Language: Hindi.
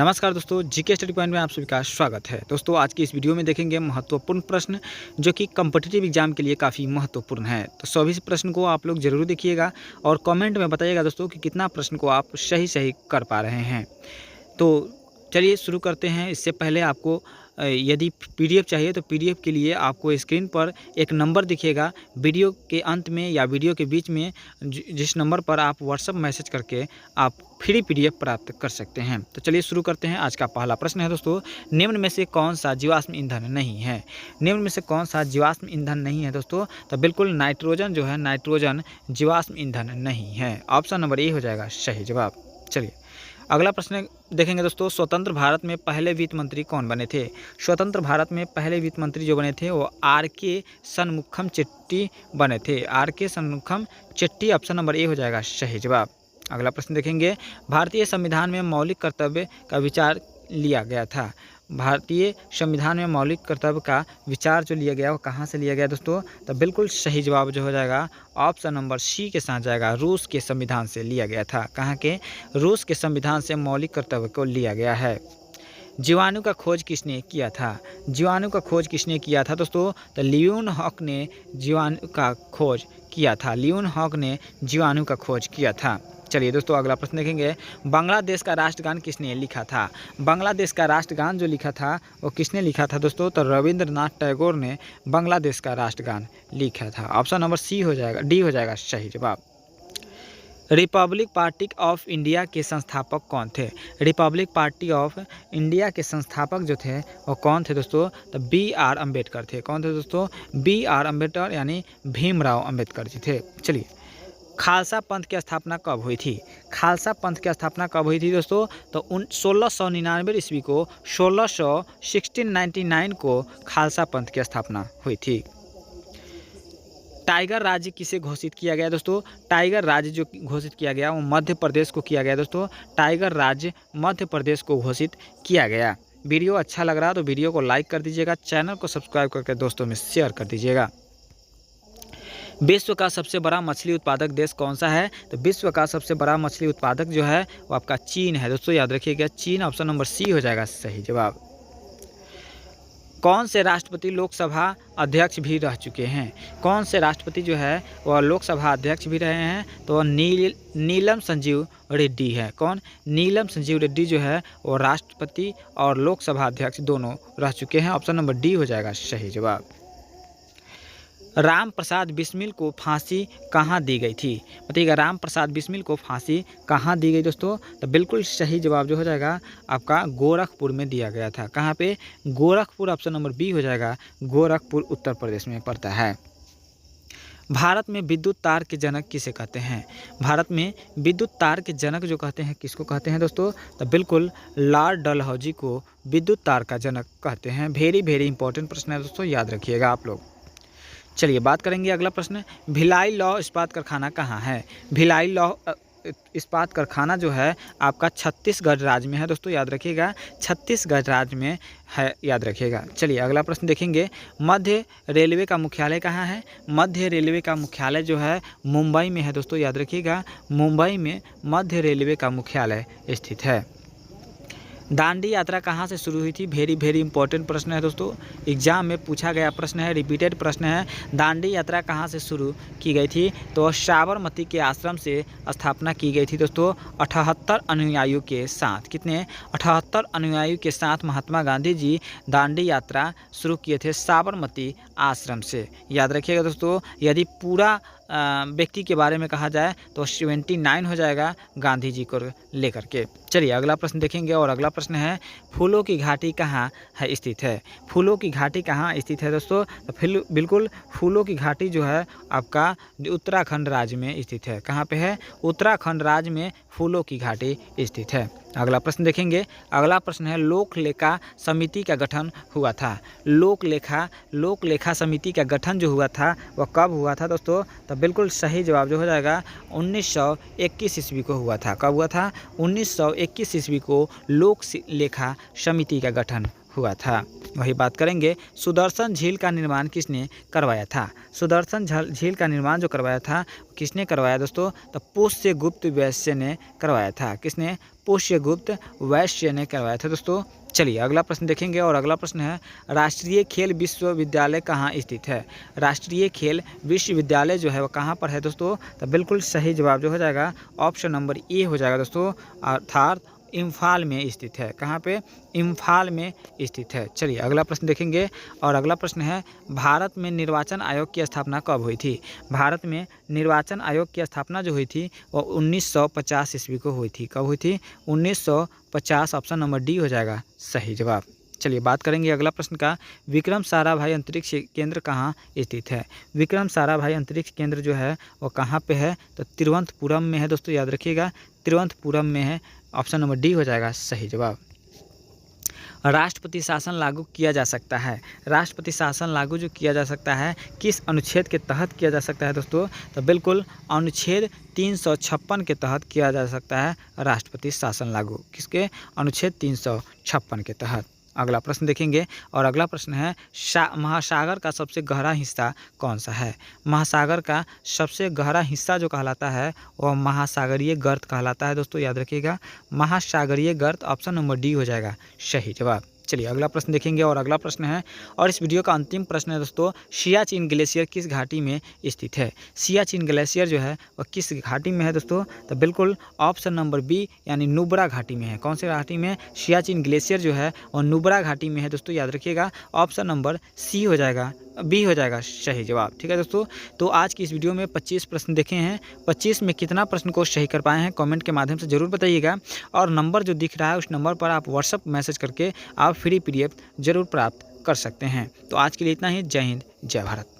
नमस्कार दोस्तों, जीके स्टडी पॉइंट में आप सभी का स्वागत है। दोस्तों आज की इस वीडियो में देखेंगे महत्वपूर्ण प्रश्न जो कि कॉम्पिटिटिव एग्जाम के लिए काफ़ी महत्वपूर्ण है। तो सभी प्रश्न को आप लोग जरूर देखिएगा और कमेंट में बताइएगा दोस्तों कि कितना प्रश्न को आप सही कर पा रहे हैं। तो चलिए शुरू करते हैं। इससे पहले आपको यदि पीडीएफ चाहिए तो पीडीएफ के लिए आपको स्क्रीन पर एक नंबर दिखेगा, वीडियो के अंत में या वीडियो के बीच में जिस नंबर पर आप व्हाट्सएप मैसेज करके आप फ्री पीडीएफ प्राप्त कर सकते हैं। तो चलिए शुरू करते हैं। आज का पहला प्रश्न है दोस्तों, निम्न में से कौन सा जीवाश्म ईंधन नहीं है? निम्न में से कौन सा जीवाश्म ईंधन नहीं है दोस्तों? तो बिल्कुल नाइट्रोजन जो है, नाइट्रोजन जीवाश्म ईंधन नहीं है। ऑप्शन नंबर ए हो जाएगा सही जवाब। चलिए अगला प्रश्न देखेंगे दोस्तों, स्वतंत्र भारत में पहले वित्त मंत्री कौन बने थे? स्वतंत्र भारत में पहले वित्त मंत्री जो बने थे वो आर.के. शनमुखम चेट्टी बने थे। R K. Shanmukham Chetty, option number A हो जाएगा सही जवाब। अगला प्रश्न देखेंगे, भारतीय संविधान में मौलिक कर्तव्य का विचार लिया गया था। भारतीय संविधान में मौलिक कर्तव्य का विचार जो लिया गया वो कहाँ से लिया गया दोस्तों? तो बिल्कुल सही जवाब जो हो जाएगा ऑप्शन नंबर सी के साथ जाएगा, रूस के संविधान से लिया गया था। कहाँ के? रूस के संविधान से मौलिक कर्तव्य को लिया गया है। जीवाणु का खोज किसने किया था? जीवाणु का खोज किसने किया था दोस्तों? तो लियोन हॉक ने जीवाणु का खोज किया था। लियोन हॉक ने जीवाणु का खोज किया था। चलिए दोस्तों अगला प्रश्न देखेंगे, बांग्लादेश का राष्ट्रगान किसने लिखा था? बांग्लादेश का राष्ट्रगान जो लिखा था वो किसने लिखा था दोस्तों? तो रविंद्रनाथ टैगोर ने बांग्लादेश का राष्ट्रगान लिखा था। ऑप्शन नंबर सी हो जाएगा, डी हो जाएगा सही जवाब। रिपब्लिक पार्टी ऑफ इंडिया के संस्थापक कौन थे? रिपब्लिक पार्टी ऑफ इंडिया के संस्थापक जो थे वो कौन थे दोस्तों? तो बी.आर. अम्बेडकर थे। कौन थे दोस्तों? बी.आर. अम्बेडकर यानी भीमराव अम्बेडकर जी थे। चलिए खालसा पंथ की स्थापना कब हुई थी? खालसा पंथ की स्थापना कब हुई थी दोस्तों? तो 1699 ईस्वी को 1699 को खालसा पंथ की स्थापना हुई थी। टाइगर राज्य किसे घोषित किया गया दोस्तों? टाइगर राज्य जो घोषित किया गया वो मध्य प्रदेश को किया गया दोस्तों। टाइगर राज्य मध्य प्रदेश को घोषित किया गया। वीडियो अच्छा लग रहा है तो वीडियो को लाइक कर दीजिएगा, चैनल को सब्सक्राइब करके दोस्तों में शेयर कर दीजिएगा। विश्व का सबसे बड़ा मछली उत्पादक देश कौन सा है? तो विश्व का सबसे बड़ा मछली उत्पादक जो है वो आपका चीन है दोस्तों, याद रखिएगा चीन, ऑप्शन नंबर सी हो जाएगा सही जवाब। कौन से राष्ट्रपति लोकसभा अध्यक्ष भी रह चुके हैं? कौन से राष्ट्रपति जो है वह लोकसभा अध्यक्ष भी रहे हैं? तो नीलम संजीव रेड्डी है। कौन? नीलम संजीव रेड्डी जो है वो राष्ट्रपति और लोकसभा अध्यक्ष दोनों रह चुके हैं। ऑप्शन नंबर डी हो जाएगा सही जवाब। राम प्रसाद बिस्मिल को फांसी कहाँ दी गई थी? बताइएगा राम प्रसाद बिस्मिल को फांसी कहाँ दी गई दोस्तों? तो बिल्कुल सही जवाब जो हो जाएगा आपका गोरखपुर में दिया गया था। कहाँ पे? गोरखपुर, ऑप्शन नंबर बी हो जाएगा। गोरखपुर उत्तर प्रदेश में पड़ता है। भारत में विद्युत तार के जनक किसे कहते हैं? भारत में विद्युत तार के जनक जो कहते हैं किसको कहते हैं दोस्तों? तो बिल्कुल लॉर्ड डलहौजी को विद्युत तार का जनक कहते हैं। वेरी इंपॉर्टेंट प्रश्न है दोस्तों, याद रखिएगा आप लोग। चलिए बात करेंगे अगला प्रश्न, भिलाई लौह इस्पात कारखाना कहाँ है? भिलाई लौह इस्पात कारखाना जो है आपका छत्तीसगढ़ राज्य में है दोस्तों, याद रखिएगा छत्तीसगढ़ राज्य में है, याद रखिएगा। चलिए अगला प्रश्न देखेंगे, मध्य रेलवे का मुख्यालय कहाँ है? मध्य रेलवे का मुख्यालय जो है मुंबई में है दोस्तों, याद रखिएगा मुंबई में मध्य रेलवे का मुख्यालय स्थित है। दांडी यात्रा कहाँ से शुरू हुई थी? वेरी इंपॉर्टेंट प्रश्न है दोस्तों, एग्जाम में पूछा गया प्रश्न है, रिपीटेड प्रश्न है। दांडी यात्रा कहाँ से शुरू की गई थी? तो साबरमती के आश्रम से स्थापना की गई थी दोस्तों, 78 अनुयायियों के साथ। कितने? 78 अनुयायियों के साथ महात्मा गांधी जी दांडी यात्रा शुरू किए थे साबरमती आश्रम से, याद रखिएगा दोस्तों। यदि पूरा व्यक्ति के बारे में कहा जाए तो 79 हो जाएगा गांधी जी को लेकर के। चलिए अगला प्रश्न देखेंगे और अगला प्रश्न है, फूलों की घाटी कहाँ है स्थित है? फूलों की घाटी कहाँ स्थित है दोस्तों? तो बिल्कुल फूलों की घाटी जो है आपका उत्तराखंड राज्य में स्थित है। कहाँ पे है? उत्तराखंड राज्य में फूलों की घाटी स्थित है। अगला प्रश्न देखेंगे, अगला प्रश्न है, लोक लेखा समिति का गठन हुआ था। लोक लेखा समिति का गठन जो हुआ था वह कब हुआ था दोस्तों? तो बिल्कुल सही जवाब जो हो जाएगा 1921 ईस्वी को हुआ था। कब हुआ था? 1921 ईस्वी को लोक लेखा समिति का गठन हुआ था। वही बात करेंगे, सुदर्शन झील का निर्माण किसने करवाया था? सुदर्शन झील का निर्माण जो करवाया था किसने करवाया दोस्तों? तो पुष्यगुप्त वैश्य ने करवाया था। किसने? पुष्यगुप्त वैश्य ने करवाया था दोस्तों। चलिए अगला प्रश्न देखेंगे और अगला प्रश्न है, राष्ट्रीय खेल विश्वविद्यालय कहाँ स्थित है? राष्ट्रीय खेल विश्वविद्यालय जो है वो कहाँ पर है दोस्तों? तो बिल्कुल सही जवाब जो हो जाएगा ऑप्शन नंबर ए हो जाएगा दोस्तों, अर्थात इम्फाल में स्थित है। कहाँ पे? इम्फाल में स्थित है। चलिए अगला प्रश्न देखेंगे और अगला प्रश्न है, भारत में निर्वाचन आयोग की स्थापना कब हुई थी? भारत में निर्वाचन आयोग की स्थापना जो हुई थी वो 1950 ईस्वी को हुई थी। कब हुई थी? 1950, ऑप्शन नंबर डी हो जाएगा सही जवाब। चलिए बात करेंगे अगला प्रश्न का, विक्रम साराभाई अंतरिक्ष केंद्र कहाँ स्थित है? विक्रम साराभाई अंतरिक्ष केंद्र जो है वो कहाँ पे है? तो तिरुवनंतपुरम में है दोस्तों, याद रखिएगा तिरुवनंतपुरम में है, ऑप्शन नंबर डी हो जाएगा सही जवाब। राष्ट्रपति शासन लागू किया जा सकता है। राष्ट्रपति शासन लागू जो किया जा सकता है किस अनुच्छेद के तहत किया जा सकता है दोस्तों? तो बिल्कुल अनुच्छेद 356 के तहत किया जा सकता है राष्ट्रपति शासन लागू। किसके? अनुच्छेद 356 के तहत। अगला प्रश्न देखेंगे और अगला प्रश्न है, महासागर का सबसे गहरा हिस्सा कौन सा है? महासागर का सबसे गहरा हिस्सा जो कहलाता है वह महासागरीय गर्त कहलाता है दोस्तों, याद रखिएगा महासागरीय गर्त, ऑप्शन नंबर डी हो जाएगा सही जवाब। चलिए अगला प्रश्न देखेंगे और अगला प्रश्न है, और इस वीडियो का अंतिम प्रश्न है दोस्तों, सियाचिन ग्लेशियर किस घाटी में स्थित है? सियाचिन ग्लेशियर जो है वह किस घाटी में है दोस्तों? तो बिल्कुल ऑप्शन नंबर बी यानी नुब्रा घाटी में है। कौन से घाटी में? सियाचिन ग्लेशियर जो है वह नुब्रा घाटी में है दोस्तों, याद रखिएगा ऑप्शन नंबर सी हो जाएगा, बी हो जाएगा सही जवाब। ठीक है दोस्तों, तो आज की इस वीडियो में 25 प्रश्न देखे हैं। 25 में कितना प्रश्न को सही कर पाए हैं कमेंट के माध्यम से ज़रूर बताइएगा, और नंबर जो दिख रहा है उस नंबर पर आप व्हाट्सएप मैसेज करके आप फ्री PDF जरूर प्राप्त कर सकते हैं। तो आज के लिए इतना ही। जय हिंद, जय भारत।